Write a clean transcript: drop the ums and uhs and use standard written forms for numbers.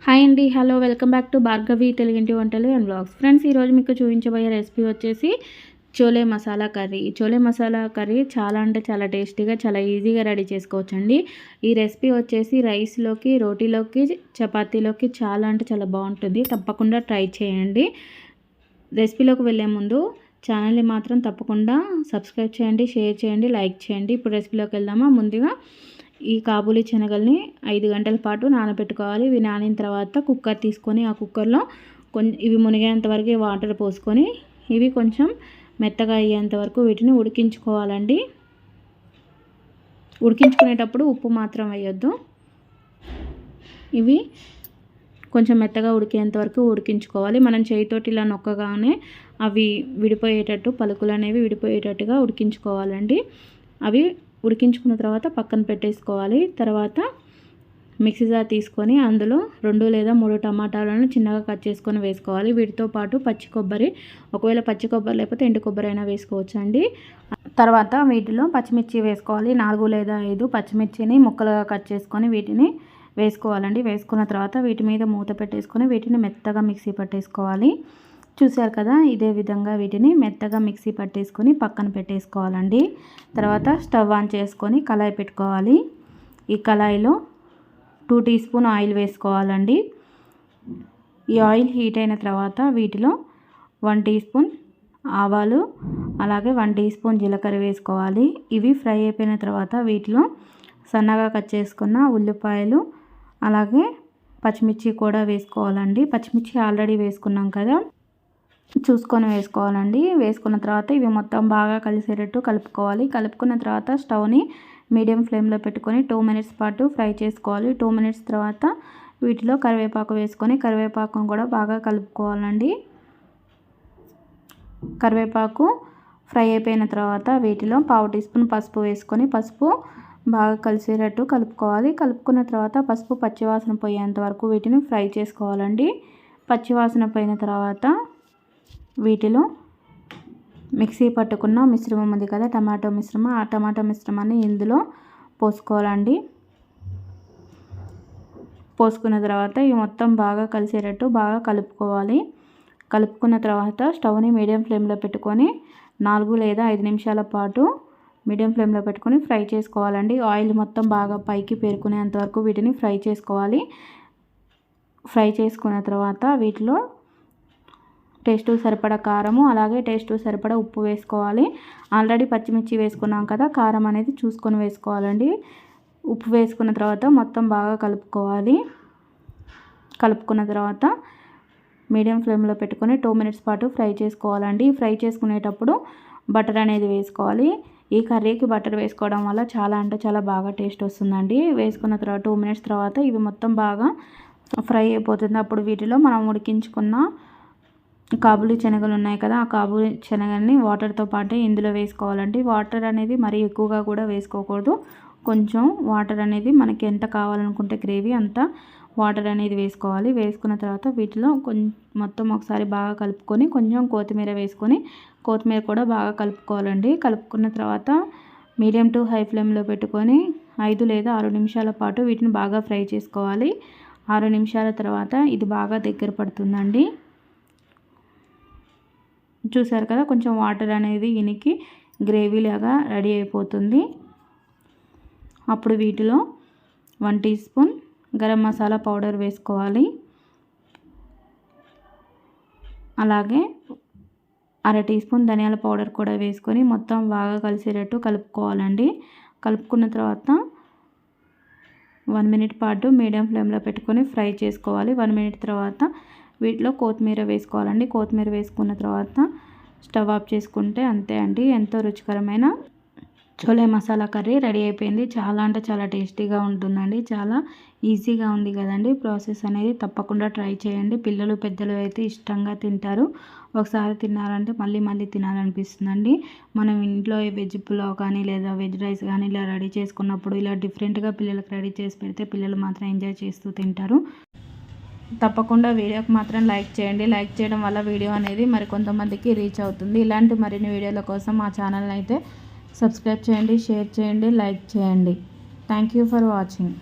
Hi అండి, hello, welcome back to Bhargavi తెలుగింటి వంటలు అండ్ బ్లాగ్స్. ఫ్రెండ్స్, ఈరోజు మీకు చూపించబోయే రెసిపీ వచ్చేసి చోలే మసాలా కర్రీ. చోలే మసాలా కర్రీ చాలా అంటే చాలా టేస్టీగా, చాలా ఈజీగా రెడీ చేసుకోవచ్చండి. ఈ రెసిపీ వచ్చేసి రైస్లోకి, రోటీలోకి, చపాతీలోకి చాలా అంటే చాలా బాగుంటుంది. తప్పకుండా ట్రై చేయండి. రెసిపీలోకి వెళ్ళే ముందు ఛానల్ని మాత్రం తప్పకుండా సబ్స్క్రైబ్ చేయండి, షేర్ చేయండి, లైక్ చేయండి. ఇప్పుడు రెసిపీలోకి వెళ్దామా. ముందుగా ఈ కాబూలి శనగల్ని 5 గంటల పాటు నానబెట్టుకోవాలి. ఇవి నానిన తర్వాత కుక్కర్ తీసుకొని ఆ కుక్కర్లో ఇవి మునిగేంత వరకు వాటర్ పోసుకొని ఇవి కొంచెం మెత్తగా అయ్యేంత వరకు వీటిని ఉడికించుకోవాలండి. ఉడికించుకునేటప్పుడు ఉప్పు మాత్రం వేయొద్దు. ఇవి కొంచెం మెత్తగా ఉడికేంత వరకు ఉడికించుకోవాలి. మనం చేయితోటి ఇలా నొక్కగానే అవి విడిపోయేటట్టు, పలుకులు అనేవి విడిపోయేటట్టుగా ఉడికించుకోవాలండి. అవి ఉడికించుకున్న తర్వాత పక్కన పెట్టేసుకోవాలి. తర్వాత మిక్సీ జార్ తీసుకొని అందులో 2 లేదా 3 టమాటాలను చిన్నగా కట్ చేసుకొని వేసుకోవాలి. వీటితో పాటు పచ్చి కొబ్బరి, ఒకవేళ పచ్చి కొబ్బరి లేకపోతే ఎండు కొబ్బరి అయినా వేసుకోవచ్చు అండి. తర్వాత వీటిలో పచ్చిమిర్చి వేసుకోవాలి. 4 లేదా 5 పచ్చిమిర్చిని ముక్కలుగా కట్ చేసుకొని వీటిని వేసుకోవాలండి. వేసుకున్న తర్వాత వీటి మీద మూత పెట్టేసుకొని వీటిని మెత్తగా మిక్సీ పట్టేసుకోవాలి. చూశారు కదా, ఇదే విధంగా వీటిని మెత్తగా మిక్సీ పట్టేసుకొని పక్కన పెట్టేసుకోవాలండి. తర్వాత స్టవ్ ఆన్ చేసుకొని కళాయి పెట్టుకోవాలి. ఈ కళాయిలో 2 టీ స్పూన్ ఆయిల్ వేసుకోవాలండి. ఈ ఆయిల్ హీట్ అయిన తర్వాత వీటిలో 1 టీ స్పూన్ ఆవాలు, అలాగే 1 టీ స్పూన్ జీలకర్ర వేసుకోవాలి. ఇవి ఫ్రై అయిపోయిన తర్వాత వీటిలో సన్నగా కట్ చేసుకున్న ఉల్లిపాయలు, అలాగే పచ్చిమిర్చి కూడా వేసుకోవాలండి. పచ్చిమిర్చి ఆల్రెడీ వేసుకున్నాం కదా, చూసుకొని వేసుకోవాలండి. వేసుకున్న తర్వాత ఇవి మొత్తం బాగా కలిసేటట్టు కలుపుకోవాలి. కలుపుకున్న తర్వాత స్టవ్ని మీడియం ఫ్లేమ్లో పెట్టుకొని 2 మినిట్స్ పాటు ఫ్రై చేసుకోవాలి. 2 మినిట్స్ తర్వాత వీటిలో కరివేపాకు వేసుకొని కరివేపాకును కూడా బాగా కలుపుకోవాలండి. కరివేపాకు ఫ్రై అయిపోయిన తర్వాత వీటిలో 1/2 టీ స్పూన్ పసుపు వేసుకొని పసుపు బాగా కలిసేటట్టు కలుపుకోవాలి. కలుపుకున్న తర్వాత పసుపు పచ్చివాసన పోయేంత వరకు వీటిని ఫ్రై చేసుకోవాలండి. పచ్చివాసన పోయిన తర్వాత వీటిలో మిక్సీ పట్టుకున్న మిశ్రమం ఉంది కదా, టమాటో మిశ్రమం, ఆ టమాటో మిశ్రమాన్ని ఇందులో పోసుకోవాలండి. పోసుకున్న తర్వాత ఇవి మొత్తం బాగా కలిసేటట్టు బాగా కలుపుకోవాలి. కలుపుకున్న తర్వాత స్టవ్ని మీడియం ఫ్లేమ్లో పెట్టుకొని 4 లేదా 5 నిమిషాల పాటు మీడియం ఫ్లేమ్లో పెట్టుకొని ఫ్రై చేసుకోవాలండి. ఆయిల్ మొత్తం బాగా పైకి పేరుకునేంత వరకు వీటిని ఫ్రై చేసుకోవాలి. ఫ్రై చేసుకున్న తర్వాత వీటిలో టేస్ట్ సరిపడా కారము, అలాగే టేస్ట్ సరిపడా ఉప్పు వేసుకోవాలి. ఆల్రెడీ పచ్చిమిర్చి వేసుకున్నాం కదా, కారం అనేది చూసుకొని వేసుకోవాలండి. ఉప్పు వేసుకున్న తర్వాత మొత్తం బాగా కలుపుకోవాలి. కలుపుకున్న తర్వాత మీడియం ఫ్లేమ్లో పెట్టుకొని 2 మినిట్స్ పాటు ఫ్రై చేసుకోవాలండి. ఫ్రై చేసుకునేటప్పుడు బటర్ అనేది వేసుకోవాలి. ఈ కర్రీకి బటర్ వేసుకోవడం వల్ల చాలా అంటే చాలా బాగా టేస్ట్ వస్తుందండి. వేసుకున్న తర్వాత 2 మినిట్స్ తర్వాత ఇవి మొత్తం బాగా ఫ్రై అయిపోతుంది. అప్పుడు వీటిలో మనం ఉడికించుకున్న కాబూలి శనగలు ఉన్నాయి కదా, ఆ కాబూలి శనగల్ని వాటర్తో పాటే ఇందులో వేసుకోవాలండి. వాటర్ అనేది మరీ ఎక్కువగా కూడా వేసుకోకూడదు. కొంచెం వాటర్ అనేది మనకి ఎంత కావాలనుకుంటే గ్రేవీ అంత వాటర్ అనేది వేసుకోవాలి. వేసుకున్న తర్వాత వీటిలో మొత్తం ఒకసారి బాగా కలుపుకొని కొంచెం కొత్తిమీర వేసుకొని కొత్తిమీర కూడా బాగా కలుపుకోవాలండి. కలుపుకున్న తర్వాత మీడియం టు హై ఫ్లేమ్లో పెట్టుకొని 5 లేదా 6 నిమిషాల పాటు వీటిని బాగా ఫ్రై చేసుకోవాలి. 6 నిమిషాల తర్వాత ఇది బాగా దగ్గర పడుతుందండి. చూసారు కదా, కొంచెం వాటర్ అనేది ఇనికి గ్రేవీ లాగా రెడీ అయిపోతుంది. అప్పుడు వీటిలో 1 teaspoon garam masala powder వేసుకోవాలి. అలాగే 1/2 టీ స్పూన్ ధనియాల పౌడర్ కూడా వేసుకొని మొత్తం బాగా కలిసేటట్టు కలుపుకోవాలండి. కలుపుకున్న తర్వాత 1 మినిట్ పాటు మీడియం ఫ్లేమ్లో పెట్టుకొని ఫ్రై చేసుకోవాలి. 1 మినిట్ తర్వాత వీటిలో కొత్తిమీర వేసుకోవాలండి. కొత్తిమీర వేసుకున్న తర్వాత స్టవ్ ఆఫ్ చేసుకుంటే అంతే అండి, ఎంతో రుచికరమైన చోలే మసాలా కర్రీ రెడీ అయిపోయింది. చాలా అంటే చాలా టేస్టీగా ఉంటుందండి. చాలా ఈజీగా ఉంది కదండి ప్రాసెస్ అనేది. తప్పకుండా ట్రై చేయండి. పిల్లలు పెద్దలు అయితే ఇష్టంగా తింటారు. ఒకసారి తిన్నారంటే మళ్ళీ మళ్ళీ తినాలనిపిస్తుందండి. మనం ఇంట్లో వెజ్ పులావ్ కానీ లేదా వెజ్ రైస్ కానీ ఇలా రెడీ చేసుకున్నప్పుడు ఇలా డిఫరెంట్గా పిల్లలకు రెడీ చేసి పెడితే పిల్లలు మాత్రం ఎంజాయ్ చేస్తూ తింటారు. తప్పకుండా వీడియోకి మాత్రం లైక్ చేయండి. లైక్ చేయడం వల్ల వీడియో అనేది మరి కొంతమందికి రీచ్ అవుతుంది. ఇలాంటి మరిన్ని వీడియోల కోసం మా ఛానల్ని అయితే సబ్స్క్రైబ్ చేయండి, షేర్ చేయండి, లైక్ చేయండి. Thank you for watching.